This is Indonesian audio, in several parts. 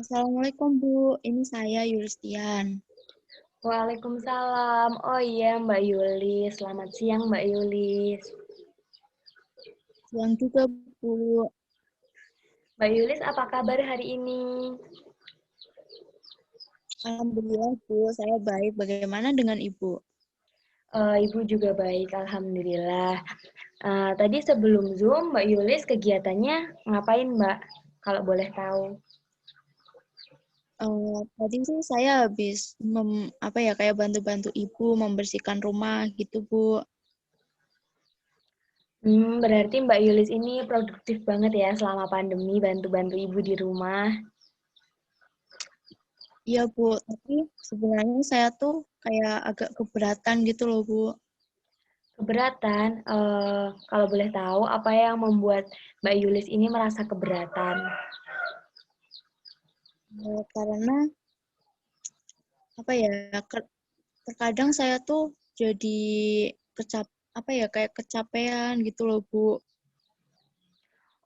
Assalamualaikum Bu, ini saya Yulistian. Waalaikumsalam. Oh iya Mbak Yulis, selamat siang Mbak Yulis. Siang juga Bu. Mbak Yulis apa kabar hari ini? Alhamdulillah Bu, saya baik. Bagaimana dengan Ibu? Ibu juga baik, Alhamdulillah. Tadi sebelum Zoom, Mbak Yulis kegiatannya ngapain Mbak? Kalau boleh tahu. Tadi sih saya habis kayak bantu-bantu Ibu membersihkan rumah gitu Bu. Berarti Mbak Yulis ini produktif banget ya selama pandemi, bantu-bantu ibu di rumah. Iya Bu, tapi sebenarnya saya tuh kayak agak keberatan gitu loh Bu. Keberatan, kalau boleh tahu apa yang membuat Mbak Yulis ini merasa keberatan? Karena apa ya, terkadang saya tuh jadi kecap kayak kecapean gitu loh Bu.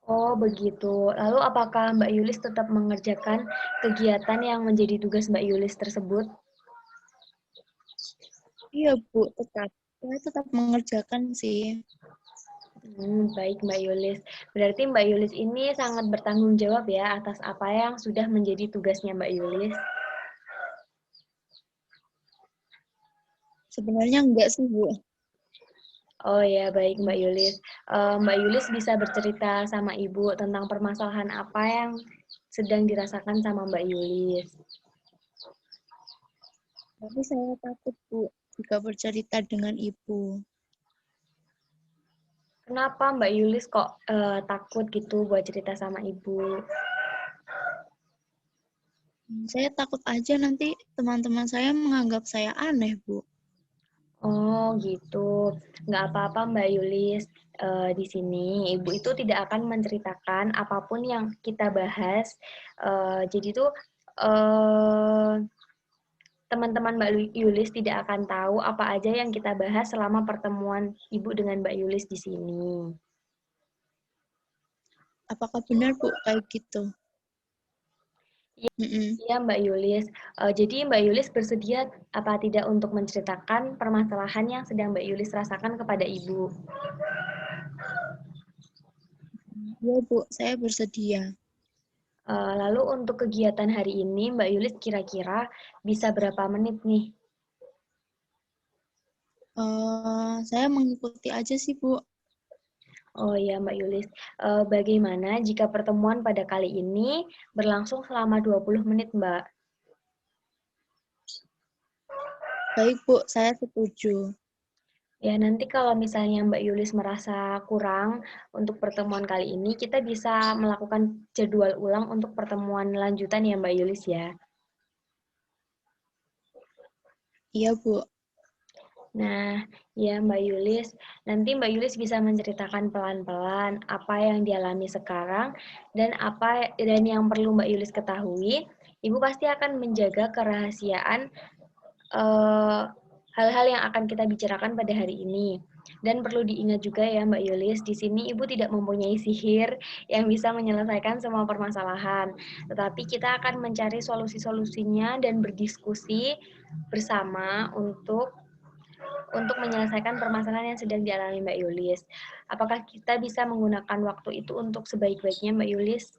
Oh, begitu. Lalu apakah Mbak Yulis tetap mengerjakan kegiatan yang menjadi tugas Mbak Yulis tersebut? Iya Bu, saya tetap mengerjakan sih. Baik Mbak Yulis. Berarti Mbak Yulis ini sangat bertanggung jawab ya atas apa yang sudah menjadi tugasnya Mbak Yulis. Sebenarnya enggak sih Bu. Oh ya, baik Mbak Yulis. Mbak Yulis bisa bercerita sama Ibu tentang permasalahan apa yang sedang dirasakan sama Mbak Yulis. Tapi saya takut, Bu, jika bercerita dengan ibu. Kenapa Mbak Yulis kok takut gitu buat cerita sama Ibu? Saya takut aja nanti teman-teman saya menganggap saya aneh, Bu. Oh gitu, nggak apa-apa Mbak Yulis. Di sini Ibu itu tidak akan menceritakan apapun yang kita bahas. Jadi tuh eh, teman-teman Mbak Yulis tidak akan tahu apa aja yang kita bahas selama pertemuan Ibu dengan Mbak Yulis di sini. Apakah benar, Bu, kayak gitu? Iya Mm-mm. iya, Mbak Yulis. Jadi Mbak Yulis bersedia apa tidak untuk menceritakan permasalahan yang sedang Mbak Yulis rasakan kepada Ibu? Iya, Bu, saya bersedia. Lalu untuk kegiatan hari ini, Mbak Yulis kira-kira bisa berapa menit nih? Saya mengikuti aja sih, Bu. Oh ya, Mbak Yulis. Bagaimana jika pertemuan pada kali ini berlangsung selama 20 menit, Mbak? Baik, Bu, saya setuju. Ya, nanti kalau misalnya Mbak Yulis merasa kurang untuk pertemuan kali ini, kita bisa melakukan jadwal ulang untuk pertemuan lanjutan ya, Mbak Yulis ya. Iya, Bu. Nah, ya Mbak Yulis, nanti Mbak Yulis bisa menceritakan pelan-pelan apa yang dialami sekarang dan yang perlu Mbak Yulis ketahui. Ibu pasti akan menjaga kerahasiaan eh, hal-hal yang akan kita bicarakan pada hari ini. Dan perlu diingat juga ya Mbak Yulis, di sini Ibu tidak mempunyai sihir yang bisa menyelesaikan semua permasalahan. Tetapi kita akan mencari solusi-solusinya dan berdiskusi bersama untuk menyelesaikan permasalahan yang sedang dialami Mbak Yulis. Apakah kita bisa menggunakan waktu itu untuk sebaik-baiknya Mbak Yulis?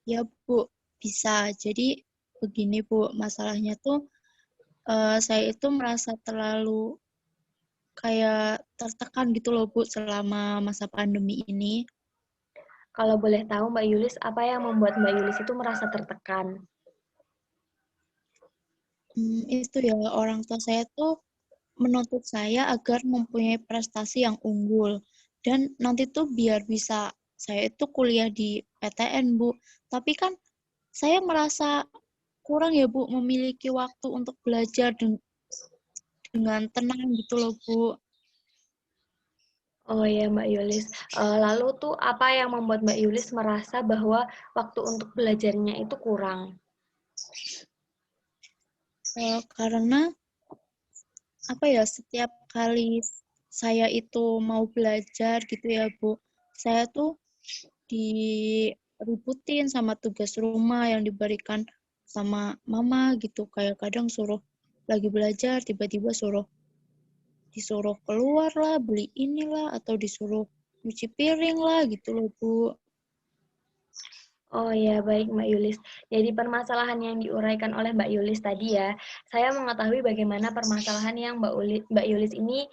Ya, Bu, bisa. Jadi, begini, Bu, masalahnya tuh saya itu merasa terlalu kayak tertekan gitu loh, Bu, selama masa pandemi ini. Kalau boleh tahu Mbak Yulis, apa yang membuat Mbak Yulis itu merasa tertekan? Itu ya, orang tua saya tuh menuntut saya agar mempunyai prestasi yang unggul. Dan nanti tuh biar bisa saya itu kuliah di PTN, Bu. Tapi kan saya merasa kurang ya, Bu, memiliki waktu untuk belajar dengan tenang gitu loh, Bu. Oh ya Mbak Yulis, lalu tuh apa yang membuat Mbak Yulis merasa bahwa waktu untuk belajarnya itu kurang? Karena apa ya, setiap kali saya itu mau belajar gitu ya, Bu, saya tuh di ributin sama tugas rumah yang diberikan sama mama gitu. Kayak kadang suruh lagi belajar, tiba-tiba disuruh keluar lah, beli inilah, atau disuruh cuci piring lah gitu loh, Bu. Oh ya, baik Mbak Yulis. Jadi permasalahan yang diuraikan oleh Mbak Yulis tadi ya, saya mengetahui bagaimana permasalahan yang Mbak Yulis ini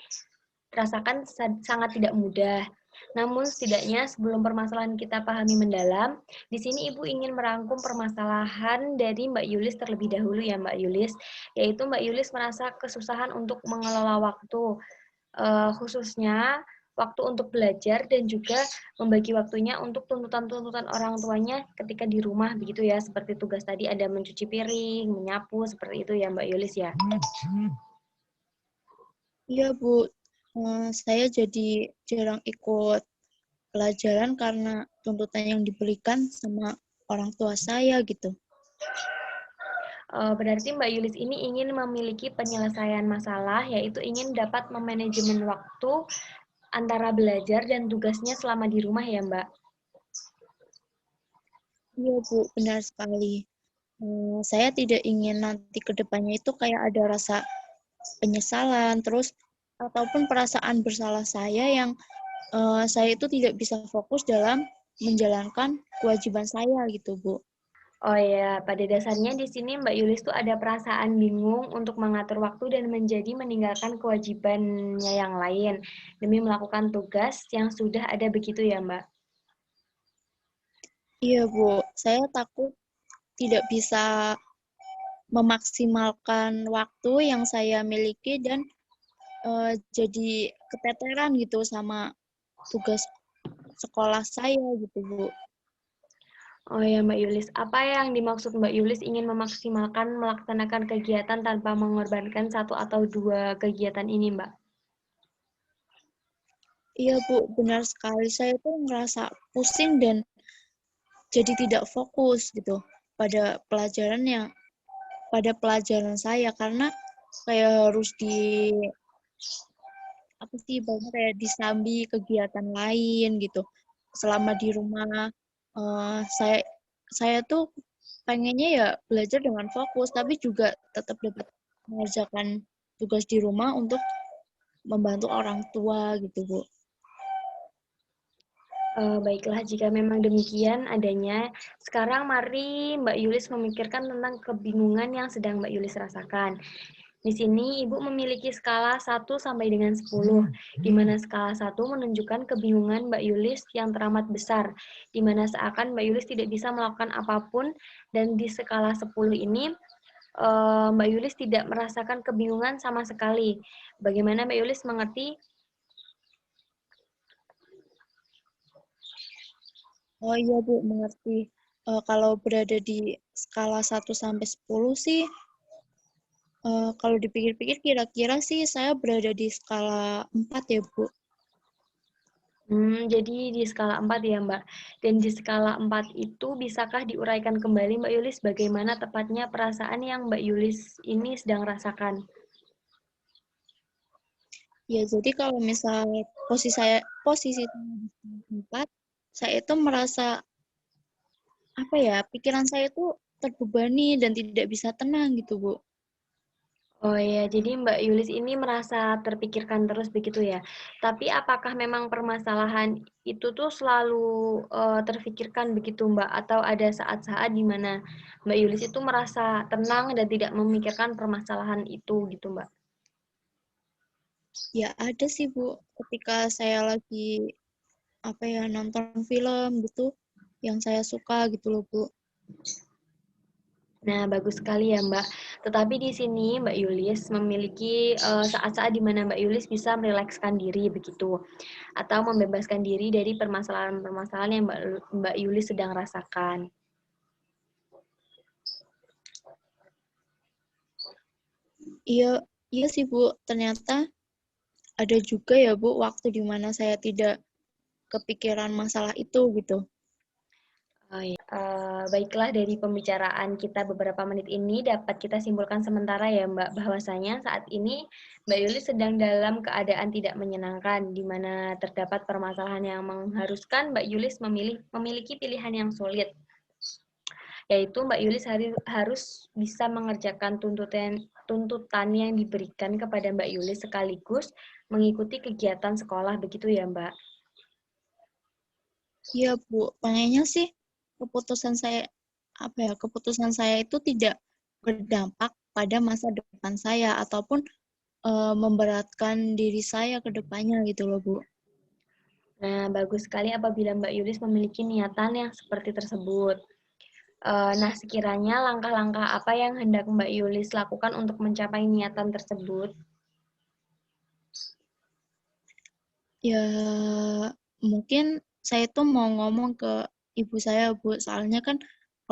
rasakan sangat tidak mudah. Namun setidaknya sebelum permasalahan kita pahami mendalam, di sini Ibu ingin merangkum permasalahan dari Mbak Yulis terlebih dahulu ya Mbak Yulis, yaitu Mbak Yulis merasa kesusahan untuk mengelola waktu, khususnya waktu untuk belajar dan juga membagi waktunya untuk tuntutan-tuntutan orang tuanya ketika di rumah begitu ya, seperti tugas tadi ada mencuci piring, menyapu, seperti itu ya Mbak Yulis ya. Iya, Bu. Saya jadi jarang ikut pelajaran karena tuntutan yang diberikan sama orang tua saya gitu. Berarti Mbak Yulis ini ingin memiliki penyelesaian masalah, yaitu ingin dapat memanajemen waktu antara belajar dan tugasnya selama di rumah ya Mbak? Iya, Bu, benar sekali. Saya tidak ingin nanti ke depannya itu kayak ada rasa penyesalan, terus ataupun perasaan bersalah saya yang saya itu tidak bisa fokus dalam menjalankan kewajiban saya gitu, Bu. Oh ya, pada dasarnya di sini Mbak Yulis tuh ada perasaan bingung untuk mengatur waktu dan menjadi meninggalkan kewajibannya yang lain demi melakukan tugas yang sudah ada begitu ya Mbak? Iya, Bu. Saya takut tidak bisa memaksimalkan waktu yang saya miliki dan jadi keteteran gitu sama tugas sekolah saya gitu, Bu. Oh ya Mbak Yulis, apa yang dimaksud Mbak Yulis ingin memaksimalkan melaksanakan kegiatan tanpa mengorbankan satu atau dua kegiatan ini Mbak? Iya, Bu, benar sekali. Saya tuh ngerasa pusing dan jadi tidak fokus gitu pada pelajaran saya karena kayak harus apa sih banyak kayak disambi kegiatan lain gitu. Selama di rumah saya tuh pengennya ya belajar dengan fokus tapi juga tetap dapat mengerjakan tugas di rumah untuk membantu orang tua gitu, Bu. Baiklah, jika memang demikian adanya, sekarang mari Mbak Yulis memikirkan tentang kebingungan yang sedang Mbak Yulis rasakan. Di sini Ibu memiliki skala 1 sampai dengan 10, di mana skala 1 menunjukkan kebingungan Mbak Yulis yang teramat besar, di mana seakan Mbak Yulis tidak bisa melakukan apapun, dan di skala 10 ini Mbak Yulis tidak merasakan kebingungan sama sekali. Bagaimana Mbak Yulis mengerti? Oh iya, Bu, mengerti. Kalau berada di skala 1 sampai 10 sih, kalau dipikir-pikir kira-kira sih saya berada di skala 4 ya, Bu. Jadi di skala 4 ya, Mbak. Dan di skala 4 itu bisakah diuraikan kembali Mbak Yulis bagaimana tepatnya perasaan yang Mbak Yulis ini sedang rasakan? Ya, jadi kalau misal posisi saya di skala 4, saya itu merasa apa ya, pikiran saya itu terbebani dan tidak bisa tenang gitu, Bu. Oh ya, jadi Mbak Yulis ini merasa terpikirkan terus begitu ya. Tapi apakah memang permasalahan itu tuh selalu terfikirkan begitu Mbak? Atau ada saat-saat di mana Mbak Yulis itu merasa tenang dan tidak memikirkan permasalahan itu gitu Mbak? Ya ada sih, Bu. Ketika saya lagi apa ya nonton film gitu yang saya suka gitu loh, Bu. Nah, bagus sekali ya, Mbak. Tetapi di sini Mbak Yulis memiliki saat-saat di mana Mbak Yulis bisa merilekskan diri begitu, atau membebaskan diri dari permasalahan-permasalahan yang Mbak Yulis sedang rasakan. Iya, iya sih, Bu. Ternyata ada juga ya, Bu, waktu di mana saya tidak kepikiran masalah itu gitu. Oh, ya. Baiklah, dari pembicaraan kita beberapa menit ini dapat kita simpulkan sementara ya Mbak, bahwasanya saat ini Mbak Yulis sedang dalam keadaan tidak menyenangkan, di mana terdapat permasalahan yang mengharuskan Mbak Yulis memiliki pilihan yang sulit, yaitu Mbak Yulis harus bisa mengerjakan tuntutan yang diberikan kepada Mbak Yulis sekaligus mengikuti kegiatan sekolah, begitu ya Mbak? Iya, Bu. Pengennya sih keputusan saya itu tidak berdampak pada masa depan saya ataupun memberatkan diri saya ke depannya gitu loh, Bu. Nah, bagus sekali apabila Mbak Yulis memiliki niatan yang seperti tersebut. Nah, sekiranya langkah-langkah apa yang hendak Mbak Yulis lakukan untuk mencapai niatan tersebut? Ya, mungkin saya tuh mau ngomong ke ibu saya, Bu. Soalnya kan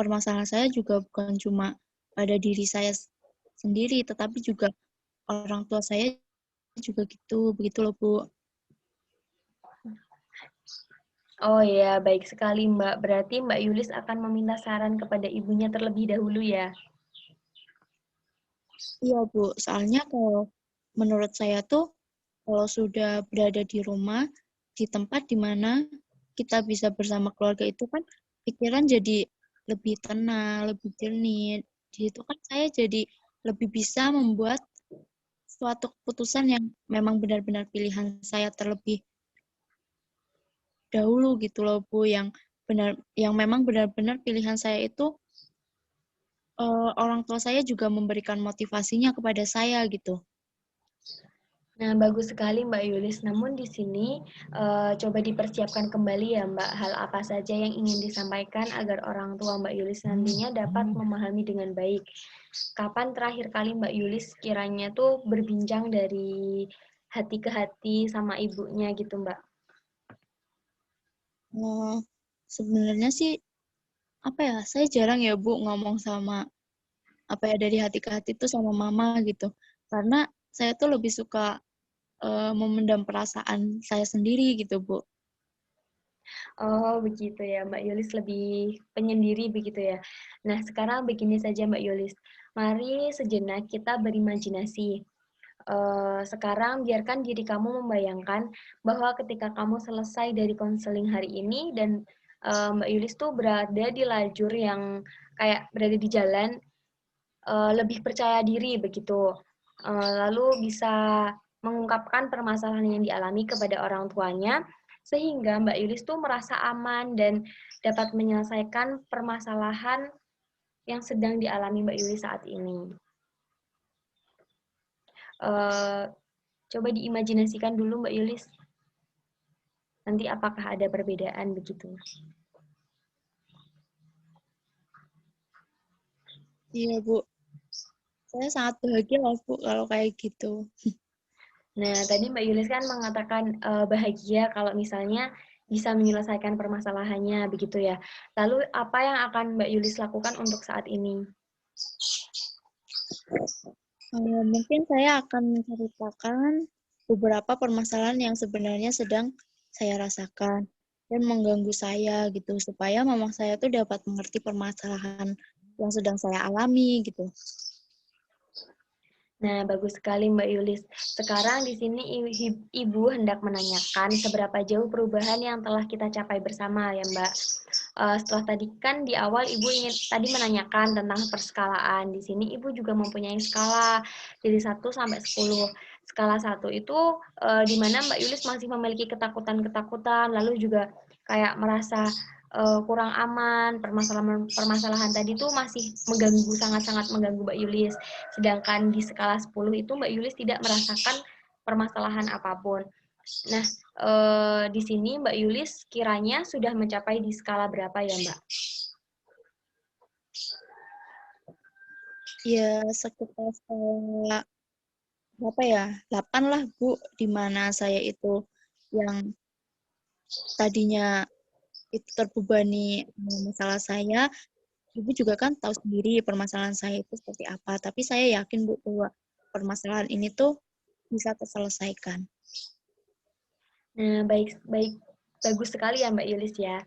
permasalahan saya juga bukan cuma pada diri saya sendiri, tetapi juga orang tua saya juga gitu, begitu loh, Bu. Oh ya, baik sekali Mbak. Berarti Mbak Yulis akan meminta saran kepada ibunya terlebih dahulu ya? Iya, Bu. Soalnya kalau menurut saya tuh, kalau sudah berada di rumah, di tempat di mana kita bisa bersama keluarga itu kan pikiran jadi lebih tenang, lebih jernih. Di situ kan saya jadi lebih bisa membuat suatu keputusan yang memang benar-benar pilihan saya terlebih dahulu gitu loh, Bu, yang memang benar-benar pilihan saya itu orang tua saya juga memberikan motivasinya kepada saya gitu. Nah, bagus sekali Mbak Yulis. Namun di sini coba dipersiapkan kembali ya Mbak, hal apa saja yang ingin disampaikan agar orang tua Mbak Yulis nantinya dapat memahami dengan baik. Kapan terakhir kali Mbak Yulis kiranya tuh berbincang dari hati ke hati sama ibunya gitu Mbak? Oh, sebenarnya sih apa ya, saya jarang ya Bu ngomong sama apa ya dari hati ke hati itu sama mama gitu. Karena saya tuh lebih suka memendam perasaan saya sendiri gitu, Bu. Oh, begitu ya, Mbak Yulis lebih penyendiri begitu ya. Nah, sekarang begini saja Mbak Yulis. Mari sejenak kita berimajinasi. Sekarang biarkan diri kamu membayangkan bahwa ketika kamu selesai dari konseling hari ini dan Mbak Yulis tuh berada di lajur yang kayak berada di jalan, lebih percaya diri begitu. Lalu bisa mengungkapkan permasalahan yang dialami kepada orang tuanya, sehingga Mbak Yulis tuh merasa aman dan dapat menyelesaikan permasalahan yang sedang dialami Mbak Yulis saat ini. Uh, Coba diimajinasikan dulu Mbak Yulis. Nanti apakah ada perbedaan begitu? Iya, Bu. Saya sangat bahagia loh, Bu, kalau kayak gitu. Nah, tadi Mbak Yulis kan mengatakan bahagia kalau misalnya bisa menyelesaikan permasalahannya begitu ya. Lalu apa yang akan Mbak Yulis lakukan untuk saat ini? Mungkin saya akan menceritakan beberapa permasalahan yang sebenarnya sedang saya rasakan dan mengganggu saya gitu supaya mama saya tuh dapat mengerti permasalahan yang sedang saya alami gitu. Nah, bagus sekali Mbak Yulis. Sekarang di sini Ibu hendak menanyakan seberapa jauh perubahan yang telah kita capai bersama ya Mbak. Setelah tadi kan di awal Ibu ingin tadi menanyakan tentang perskalaan. Di sini Ibu juga mempunyai skala dari 1 sampai 10. Skala 1 itu di mana Mbak Yulis masih memiliki ketakutan-ketakutan, lalu juga kayak merasa kurang aman, permasalahan tadi tuh masih mengganggu, sangat-sangat mengganggu Mbak Yulis. Sedangkan di skala 10 itu Mbak Yulis tidak merasakan permasalahan apapun. Nah, di sini Mbak Yulis kiranya sudah mencapai di skala berapa ya Mbak? Ya sekitar skala berapa ya? 8 lah Bu, di mana saya itu yang tadinya itu terbebani masalah saya. Ibu juga kan tahu sendiri permasalahan saya itu seperti apa, tapi saya yakin Bu bahwa permasalahan ini tuh bisa terselesaikan. Nah, baik bagus sekali ya Mbak Yulis ya.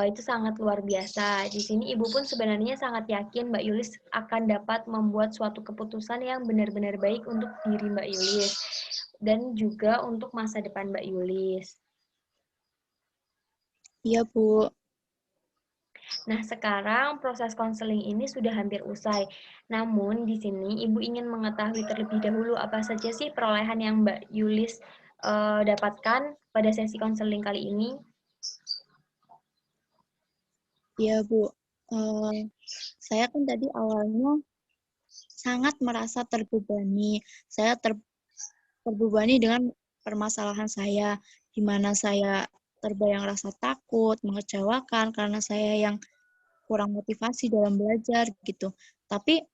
itu sangat luar biasa. Di sini Ibu pun sebenarnya sangat yakin Mbak Yulis akan dapat membuat suatu keputusan yang benar-benar baik untuk diri Mbak Yulis dan juga untuk masa depan Mbak Yulis. Iya, Bu. Nah, sekarang proses konseling ini sudah hampir usai. Namun, di sini Ibu ingin mengetahui terlebih dahulu apa saja sih perolehan yang Mbak Yulis dapatkan pada sesi konseling kali ini. Iya, Bu. Saya kan tadi awalnya sangat merasa terbebani. Saya terbebani dengan permasalahan saya, di mana saya terbayang rasa takut, mengecewakan karena saya yang kurang motivasi dalam belajar gitu. Tapi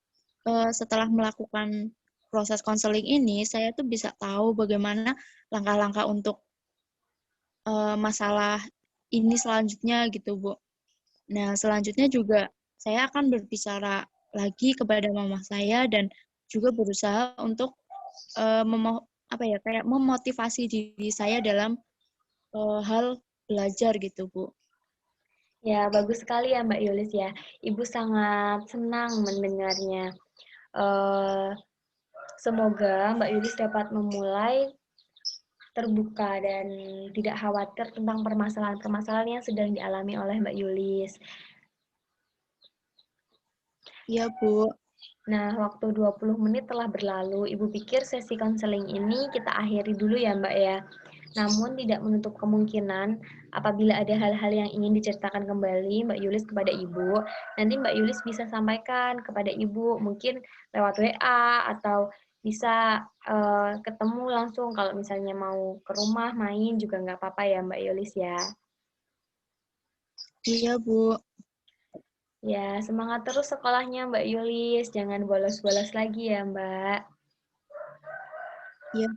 setelah melakukan proses konseling ini, saya tuh bisa tahu bagaimana langkah-langkah untuk masalah ini selanjutnya gitu, Bu. Nah, selanjutnya juga saya akan berbicara lagi kepada mama saya dan juga berusaha untuk kayak memotivasi diri saya dalam hal belajar gitu, Bu. Ya, bagus sekali ya Mbak Yulis ya. Ibu sangat senang mendengarnya. Eh, Semoga Mbak Yulis dapat memulai terbuka dan tidak khawatir tentang permasalahan-permasalahan yang sedang dialami oleh Mbak Yulis. Iya, Bu. Nah, waktu 20 menit telah berlalu. Ibu pikir sesi konseling ini kita akhiri dulu ya, Mbak ya. Namun tidak menutup kemungkinan apabila ada hal-hal yang ingin diceritakan kembali Mbak Yulis kepada Ibu, nanti Mbak Yulis bisa sampaikan kepada Ibu, mungkin lewat WA atau bisa ketemu langsung kalau misalnya mau ke rumah main juga nggak apa-apa ya Mbak Yulis ya. Iya, Bu. Ya, semangat terus sekolahnya Mbak Yulis, jangan bolos-bolos lagi ya Mbak. Iya,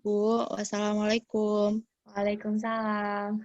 Bu. Wassalamualaikum. Waalaikumsalam.